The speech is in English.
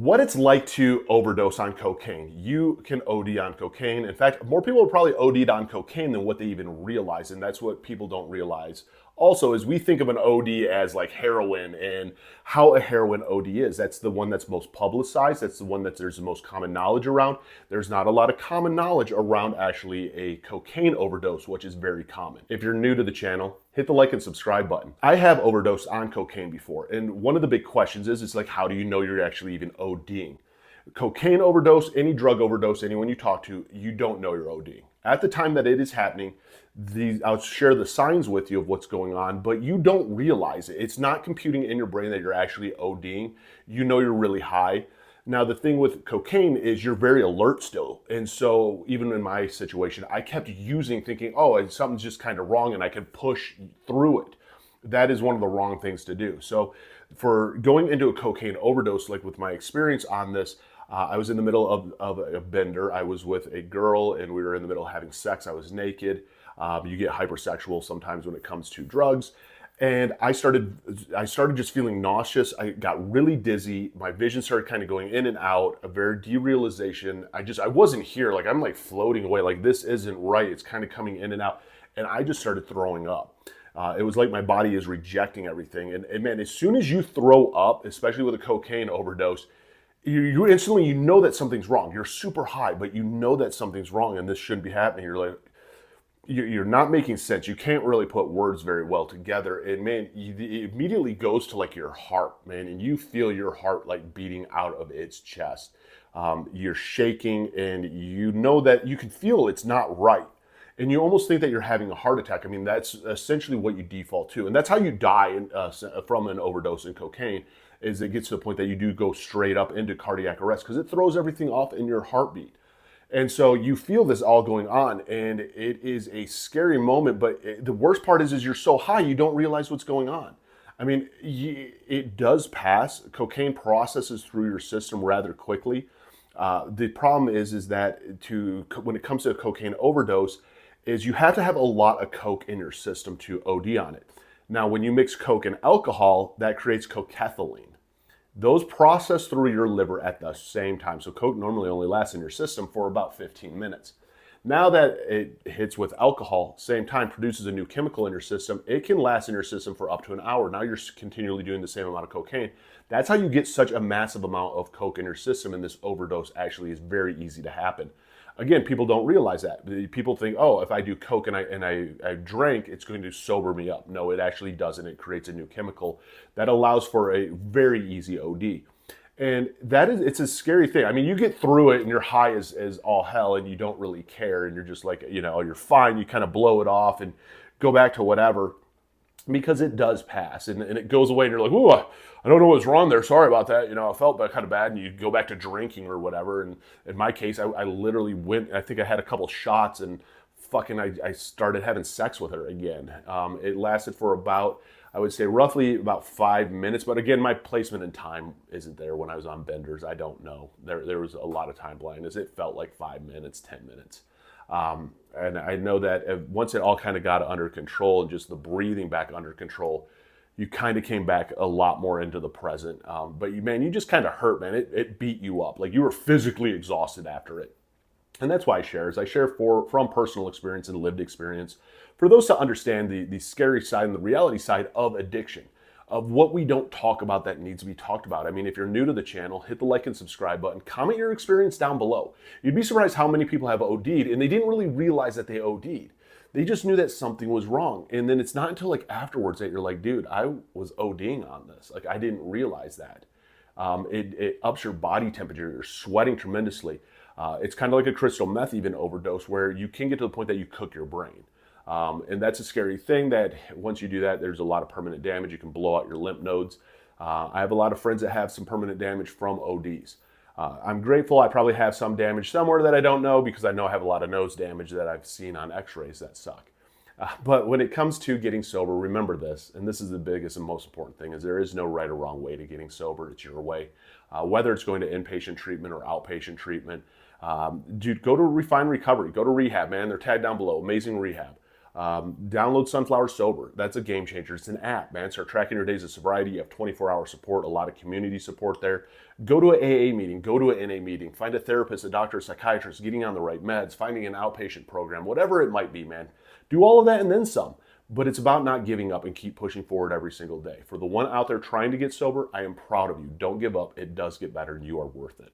what it's like to overdose on cocaine. You can OD on cocaine. In fact, more people have probably OD'd on cocaine than what they even realize, and that's what people don't realize. Also, is we think of an OD as like heroin and how a heroin OD is. That's the one that's most publicized. That's the one that there's the most common knowledge around. There's not a lot of common knowledge around actually a cocaine overdose, which is very common. If you're new to the channel, hit the like and subscribe button. I have overdosed on cocaine before, and one of the big questions is, it's like, how do you know you're actually even ODing? Cocaine overdose, any drug overdose, anyone you talk to, you don't know you're ODing. At the time that it is happening, I'll share the signs with you of what's going on, but you don't realize it. It's not computing in your brain that you're actually ODing. You know you're really high. Now, the thing with cocaine is you're very alert still. And so even in my situation, I kept using thinking, oh, something's just kind of wrong and I can push through it. That is one of the wrong things to do. So for going into a cocaine overdose, like with my experience on this, I was in the middle of a bender. I was with a girl and we were in the middle of having sex. I was naked. You get hypersexual sometimes when it comes to drugs. And I started just feeling nauseous. I got really dizzy. My vision started kind of going in and out, a very derealization. I wasn't here. Like, I'm like floating away. Like, this isn't right. It's kind of coming in and out. And I just started throwing up. It was like my body is rejecting everything. And man, as soon as you throw up, especially with a cocaine overdose, you instantly, you know that something's wrong. You're super high, but you know that something's wrong and this shouldn't be happening. You're like, you're not making sense. You can't really put words very well together. And man, it immediately goes to like your heart, man. And you feel your heart like beating out of its chest. You're shaking and you know that you can feel it's not right. And you almost think that you're having a heart attack. I mean, that's essentially what you default to. And that's how you die from an overdose in cocaine, is it gets to the point that you do go straight up into cardiac arrest because it throws everything off in your heartbeat. And so you feel this all going on, and it is a scary moment. But the worst part is you're so high, you don't realize what's going on. I mean, it does pass. Cocaine processes through your system rather quickly. The problem is that when it comes to a cocaine overdose, is you have to have a lot of coke in your system to OD on it. Now, when you mix coke and alcohol, that creates cocaethylene. Those process through your liver at the same time. So coke normally only lasts in your system for about 15 minutes. Now that it hits with alcohol, same time, produces a new chemical in your system, it can last in your system for up to an hour. Now you're continually doing the same amount of cocaine. That's how you get such a massive amount of coke in your system, and this overdose actually is very easy to happen. Again, people don't realize that. People think, oh, if I do coke and I drink, it's going to sober me up. No, it actually doesn't. It creates a new chemical that allows for a very easy OD. And it's a scary thing. I mean, you get through it and you're high as all hell and you don't really care. And you're just like, you're fine. You kind of blow it off and go back to whatever, because it does pass and it goes away and you're like, ooh, I don't know what's wrong there. Sorry about that. I felt kind of bad, and you go back to drinking or whatever. And in my case, I literally went, I think I had a couple shots and I started having sex with her again. It lasted for about, I would say roughly about 5 minutes. But again, my placement in time isn't there when I was on benders. I don't know. There was a lot of time blindness. It felt like 5 minutes, 10 minutes. And I know that once it all kind of got under control and just the breathing back under control, you kind of came back a lot more into the present. But you just kind of hurt, man. It beat you up. Like, you were physically exhausted after it. And that's why I share from personal experience and lived experience, for those to understand the scary side and the reality side of addiction, of what we don't talk about that needs to be talked about. I mean, if you're new to the channel, hit the like and subscribe button. Comment your experience down below. You'd be surprised how many people have OD'd and they didn't really realize that they OD'd. They just knew that something was wrong. And then it's not until like afterwards that you're like, dude, I was ODing on this. Like, I didn't realize that. It ups your body temperature. You're sweating tremendously. It's kind of like a crystal meth even overdose, where you can get to the point that you cook your brain. And that's a scary thing, that once you do that, there's a lot of permanent damage. You can blow out your lymph nodes. I have a lot of friends that have some permanent damage from ODs. I'm grateful I probably have some damage somewhere that I don't know, because I know I have a lot of nose damage that I've seen on x-rays that suck. But when it comes to getting sober, remember this, and this is the biggest and most important thing, is there is no right or wrong way to getting sober. It's your way. Whether it's going to inpatient treatment or outpatient treatment, dude, go to Refine Recovery. Go to rehab, man. They're tagged down below. Amazing rehab. Download Sunflower Sober. That's a game changer. It's an app, man. Start tracking your days of sobriety. You have 24-hour support, a lot of community support there. Go to an AA meeting, go to an NA meeting, find a therapist, a doctor, a psychiatrist, getting on the right meds, finding an outpatient program, whatever it might be, man. Do all of that and then some. But it's about not giving up and keep pushing forward every single day. For the one out there trying to get sober, I am proud of you. Don't give up. It does get better and you are worth it.